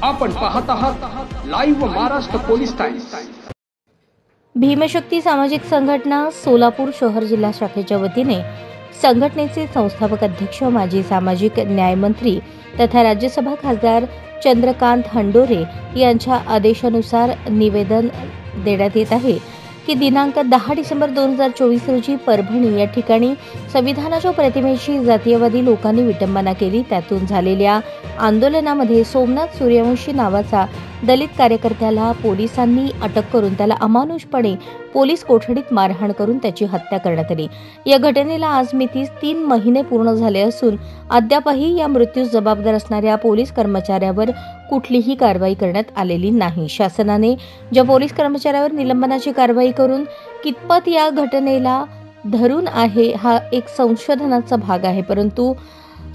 आपण पाहत आहात live Maharashtra police times. Bhimshakti सामाजिक संघटना सोलापूर शहर जिल्हा शाखेच्या वतीने संघटनेचे संस्थापक अध्यक्ष माजी सामाजिक न्याय मंत्री तथा राज्यसभा खासदार चंद्रकांत हंडोरे यांच्या आदेशानुसार निवेदन देण्यात येत आहे की दिनांक 10 डिसेंबर 2024 रोजी परभणी या ठिकाणी संविधानाच्या प्रतिमेची जातीयवादी लोकांनी विटंबना केली। त्यातून झालेल्या आंदोलनामध्ये सोमनाथ सूर्यवंशी नावाचा दलित कार्यकर्त्याला पोलिसांनी अटक करून त्याला अमानुषपणे पोलीस कोठडीत मारहाण करून त्याची हत्या करण्यात आली। या घटनेला आज मितीस 3 महिने पूर्ण झाले असून अद्यापही या मृत्यूस जबाबदार असणाऱ्या पोलीस कर्मचाऱ्यावर कुठलीही कारवाई करण्यात आलेली नाही। शासनाने ज्या पोलीस कर्मचाऱ्यावर निलंबनाची कारवाई करून कितपत या घटनेला धरून आहे हा एक संशोधनाचा भाग आहे, परंतु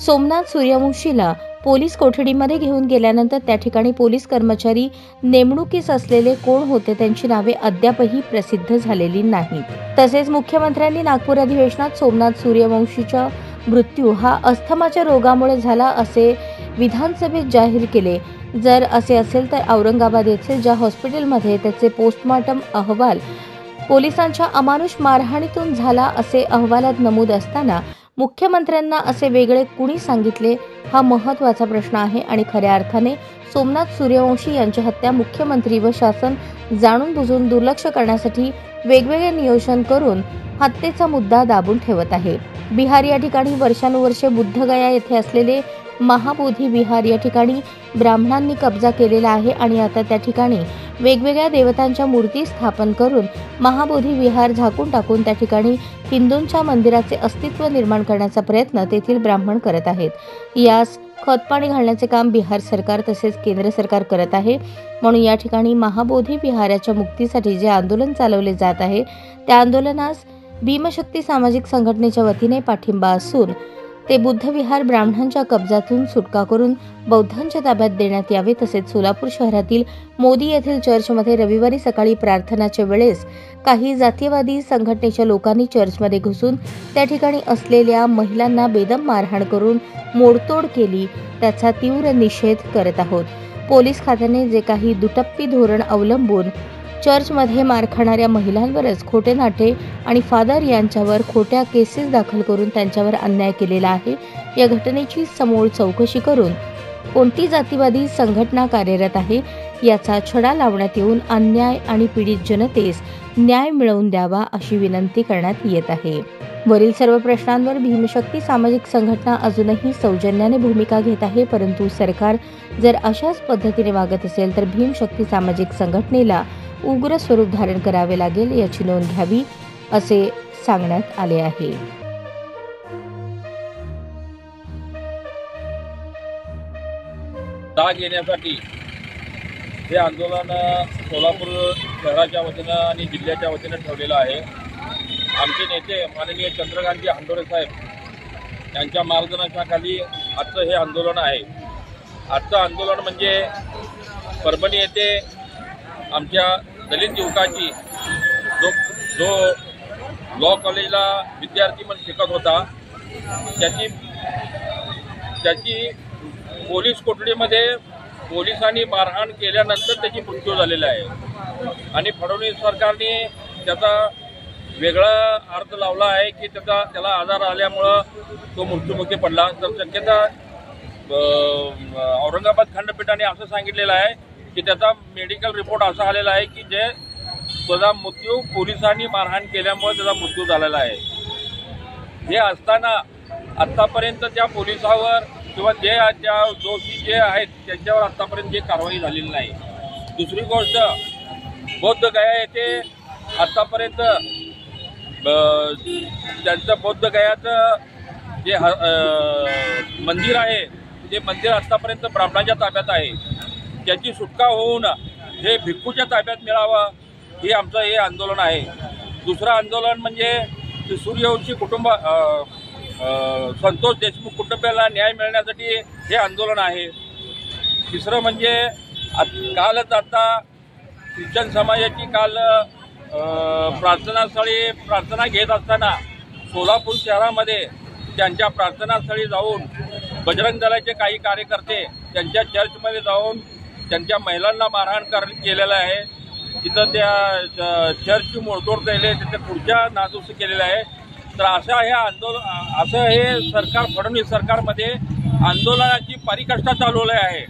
सोमनाथ सूर्यवंशीला पोलीस कोठडीमध्ये घेऊन गेल्यानंतर त्या ठिकाणी पोलीस कर्मचारी नेमणुकीस असलेले कोण होते त्यांची नावे अद्यापही प्रसिद्ध झालेली नाहीत। तसेच मुख्यमंत्र्यांनी नागपूर अधिवेशनात सोमनाथ सूर्यवंशीचा मृत्यू हा अस्थमाच्या रोगामुळे झाला असे विधानसभेत जाहीर केले। जर असे असेल तर औरंगाबाद येथील ज्या हॉस्पिटलमध्ये त्याचे पोस्टमॉर्टम अहवाल पोलिसांच्या अमानुष मारहाणीतून झाला असे अहवालात नमूद असताना मुख्यमंत्र्यांना असे वेगळे कुणी सांगितले हा महत्त्वाचा प्रश्न आहे आणि खऱ्या अर्थाने सोमनाथ सूर्यवंशी यांची हत्या मुख्यमंत्री व शासन जाणून बुजून दुर्लक्ष करण्यासाठी वेगवेगळे नियोजन करून हत्येचा मुद्दा दाबून ठेवत आहे। बिहार या ठिकाणी वर्षानुवर्षे बुद्धगया येथे असलेले महाबोधी विहार या ठिकाणी ब्राह्मणांनी कब्जा केलेला आहे आणि आता त्या ठिकाणी वेगवेगळ्या देवतांच्या मूर्ती स्थापन करून महाबोधी विहार झाकून टाकून त्या ठिकाणी हिंदूंच्या मंदिराचे अस्तित्व निर्माण करण्याचा प्रयत्न तेथील ब्राह्मण करत आहेत। यास खतपाणी घालण्याचे काम बिहार सरकार तसेच केंद्र सरकार करत आहे। म्हणून या ठिकाणी महाबोधी विहाराच्या मुक्तीसाठी जे आंदोलन चालवले जात आहे त्या आंदोलनास भीमशक्ती सामाजिक संघटनेच्या वतीने पाठिंबा असून ते बुद्धविहार ब्राह्मणांच्या कब्जातून सुटका करून बौद्धांच्या ताब्यात देण्यात यावे। तसेच सोलापूर शहरातील मोदी येथील चर्चमध्ये रविवारी सकाळी प्रार्थनाच्या वेळेस काही जातीयवादी संघटनेच्या लोकांनी चर्चमध्ये घुसून त्या ठिकाणी असलेल्या महिलांना बेदम मारहाण करून मोडतोड केली, त्याचा तीव्र निषेध करत आहोत। पोलीस खात्याने जे काही दुटप्पी धोरण अवलंबून चर्चमध्ये मार खाणाऱ्या महिलांवरच खोटे नाटे आणि फादर यांच्यावर खोट्या केसेस दाखल करून त्यांच्यावर अन्याय केलेला आहे। या घटनेची समूळ चौकशी करून कोणती जातीवादी संघटना कार्यरत आहे याचा छडा लावण्यात येऊन अन्याय आणि पीडित जनतेस न्याय मिळवून द्यावा अशी विनंती करण्यात येत आहे। वरील सर्व प्रश्नांवर भीमशक्ती सामाजिक संघटना अजूनही सौजन्याने भूमिका घेत आहे, परंतु सरकार जर अशाच पद्धतीने वागत असेल तर भीमशक्ती सामाजिक संघटनेला उग्र स्वरूप धारण करावे लागेल याची नोंद घ्यावी असे सांगण्यात आले आहे। जाग येण्यासाठी हे आंदोलन सोलापूर शहराच्या वतीनं आणि जिल्ह्याच्या वतीनं ठेवलेलं आहे। आमचे नेते माननीय चंद्रकांत हंडोरे साहेब यांच्या मार्गदर्शनाखाली आजचं हे आंदोलन आहे। आजचं आंदोलन म्हणजे परभणी येथे आमच्या दलित युवकाची जो लॉ कॉलेजला विद्यार्थी म्हणून शिकत होता त्याची पोलीस कोठडीमध्ये पोलिसांनी मारहाण केल्यानंतर त्याची मृत्यू झालेला आहे आणि फडणवीस सरकारने त्याचा वेगळा अर्थ लावला आहे की त्याला आजार आल्यामुळं तो मृत्युमुखी पडला। तर शक्यता औरंगाबाद खंडपीठाने असं सांगितलेलं आहे की त्याचा मेडिकल रिपोर्ट असा आलेला आहे की त्याचा मृत्यू पोलिसांनी मारहाण केल्यामुळे त्याचा मृत्यू झालेला आहे। हे असताना आत्तापर्यंत त्या पोलिसावर किंवा त्या दोषी जे आहेत त्यांच्यावर आत्तापर्यंत जे कारवाई झालेली नाही। दुसरी गोष्ट बौद्धगया येथे आत्तापर्यंत त्यांचं बौद्धगयाचं जे मंदिर आहे ते मंदिर आत्तापर्यंत ब्राह्मणाच्या ताब्यात आहे। त्याची सुटका होऊन हे भिक्खूच्या ताब्यात मिळावं हे आमचं हे आंदोलन आहे। दुसरं आंदोलन म्हणजे सूर्यवंशी कुटुंब संतोष देशमुख कुटुंबाला न्याय मिळण्यासाठी हे आंदोलन आहे। तिसरं म्हणजे कालच आता ख्रिश्चन समाजाची काल प्रार्थनास्थळी प्रार्थना घेत असताना सोलापूर शहरामध्ये त्यांच्या प्रार्थनास्थळी जाऊन बजरंग दलाचे काही कार्यकर्ते त्यांच्या चर्चमध्ये जाऊन त्यांच्या महिलांना मारहाण केलेलं आहे, तिथं त्या चर्चची मोडतोड केली आहे, तिथे खुर्च्या नादुरुस्त केलेल्या आहे. तर असं हे सरकार, फडणवीस सरकारमध्ये आंदोलनाची परिकाष्ठा चालवली आहे,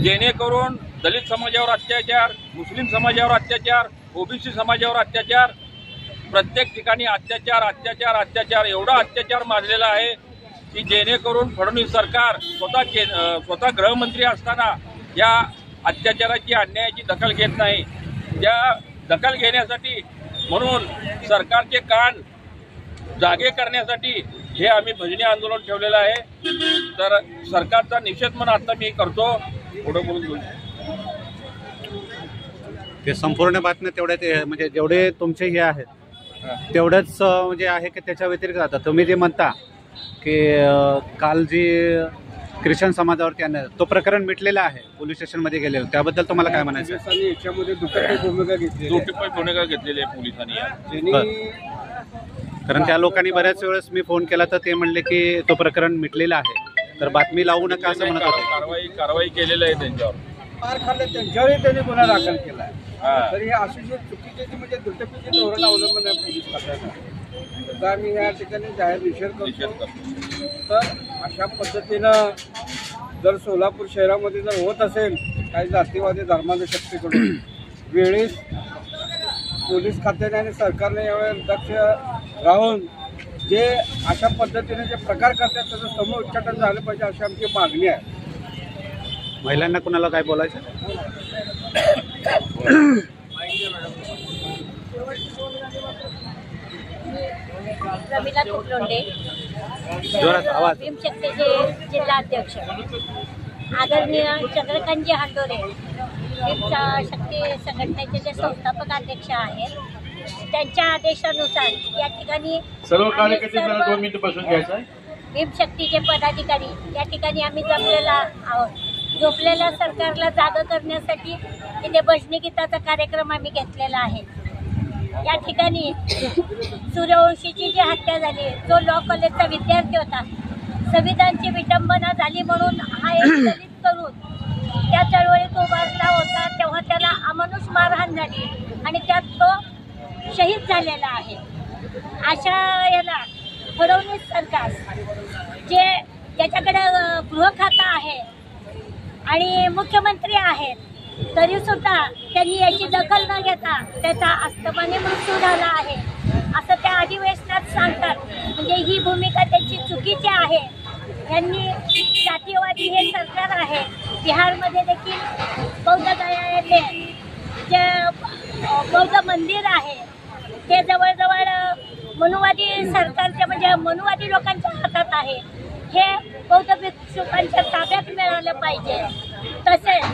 जेणेकरून दलित समाजावर अत्याचार, मुस्लिम समाजावर अत्याचार, ओबीसी समाजावर अत्याचार, प्रत्येक ठिकाणी अत्याचार एवढा अत्याचार माजलेला आहे की जेणेकरून फडणवीस सरकार स्वतः गृहमंत्री असताना या अत्याचाराची, अन्यायाची दखल घेत नाही. त्या दखल घेण्यासाठी म्हणून सरकारचे कान जागे करण्यासाठी हे आम्ही भजनी आंदोलन ठेवलेलं आहे. तर सरकारचा निषेध म्हणून आता मी करतो. पुढे बोलून ते संपूर्ण बातम्या तेवढ्याच, म्हणजे जेवढे तुमचे हे आहेत तेवढंच म्हणजे आहे की त्याच्या व्यतिरिक्त आता तुम्ही जे म्हणता की काल जी ख्रिश्चन समाजावरती आणलं तो प्रकरण मिटलेला आहे, पोलीस स्टेशनमध्ये गेलेलं, त्याबद्दल तुम्हाला काय म्हणायचं आहे? पोलिसांनी याच्यामध्ये दुटप्पी भूमिका घेतलेली आहे पोलिसांनी. कारण त्या लोकांनी बऱ्याच वेळेस मी फोन केला तर ते म्हणले की तो प्रकरण मिटलेला आहे, तर बातमी लावू नका असं म्हणत होते. कारवाई केलेली आहे त्यांच्यावर. मार खाल्ले त्यांच्यावरही त्यांनी गुन्हा दाखल केला आहे. तर हे अशी जे चुकीचे म्हणजे दुटप्पीचे धोरण अवलंबन आहे पोलीस खात्यानं, त्याचा आम्ही या ठिकाणी जाहीर निषेध करतो. तर अशा पद्धतीनं जर सोलापूर शहरामध्ये जर होत असेल काही जातीवादी धर्माच्या शक्तीकडून, वेळेस पोलीस खात्याने आणि सरकारने यावेळेस दक्ष राहून जे अशा पद्धतीने जे प्रकार करतात त्याचं समूळ उच्चाटन झालं पाहिजे अशी आमची मागणी आहे. महिलांना कुणाला काय बोलायचं? रमीला तुपलोंडे, आवाज. भीमशक्तीचे जिल्हाध्यक्ष, आदरणीय चंद्रकांतजी हांडोरे भीमशक्ती संघटनेचे जे संस्थापक अध्यक्ष आहेत, त्यांच्या आदेशानुसार या ठिकाणी सर्व कार्यकर्ते 2 मिनिटं बसून घ्यायचं आहे. भीमशक्तीचे पदाधिकारी या ठिकाणी आम्ही जमलेला आहोत. झोपलेल्या सरकारला जागं करण्यासाठी इथे भजनी गीताचा कार्यक्रम आम्ही घेतलेला आहे. या ठिकाणी सूर्यवंशीची जी हत्या झाली, जो लॉ कॉलेजचा विद्यार्थी होता, संविधानची विटंबना झाली म्हणून हा एक दलित करून त्या चळवळीत उभारला होता, तेव्हा त्याला अमानुष मारहाण झाली आणि त्यात तो शहीद झालेला आहे. अशा याला फडणवीस सरकार जे ज्याच्याकडे गृह खाता आहे आणि मुख्यमंत्री आहेत, तरी सुद्धा त्यांनी याची दखल न घेता त्याचा अस्तमाने मृत्यू झाला आहे असं त्या अधिवेशनात सांगतात. म्हणजे ही भूमिका त्यांची चुकीची आहे. यांनी जातीयवादी हे सरकार आहे. बिहारमध्ये देखील बौद्ध गया येथे जे बौद्ध मंदिर आहे ते जवळजवळ मनुवादी सरकारच्या म्हणजे मनुवादी लोकांच्या हातात आहे. हे बौद्ध भिक्षुकांच्या ताब्यात मिळालं पाहिजे. तसेच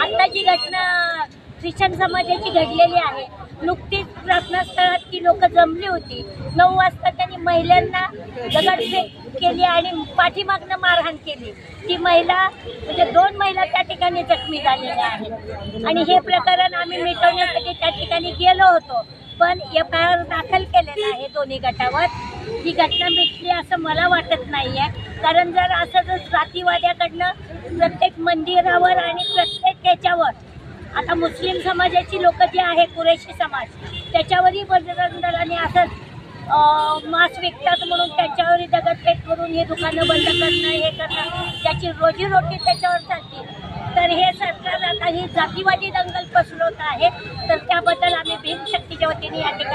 आता जी घटना ख्रिश्चन समाजाची घडलेली आहे, नुकतीच प्रार्थनास्थळात ती लोक जमली होती. 9 वाजता त्यांनी महिलांना दगडफेक केली आणि पाठीमागनं मारहाण केली. ती महिला म्हणजे 2 महिला त्या ठिकाणी जखमी झालेल्या आहेत आणि हे प्रकरण आम्ही मिटवण्यासाठी त्या ठिकाणी गेलो होतो, पण FIR दाखल केलेला आहे दोन्ही गटावर. ही घटना मिटली असं मला वाटत नाही आहे. कारण जर असं जर जातीवाद्याकडनं प्रत्येक मंदिरावर आणि प्रत्येक याच्यावर, आता मुस्लिम समाजाची लोक जे आहे कुरेशी समाज, त्याच्यावरही बजरंग दलाने असंच मांस विकतात म्हणून त्यांच्यावरही दगडफेक करून हे दुकानं बंद करणं, हे करणं, त्याची रोजीरोटी त्याच्यावर चालते. तर हे सरकार आता ही जातीवादी दंगल पसरवत आहे. तर त्याबद्दल आम्ही भीमशक्तीच्या वतीने या ठिकाणी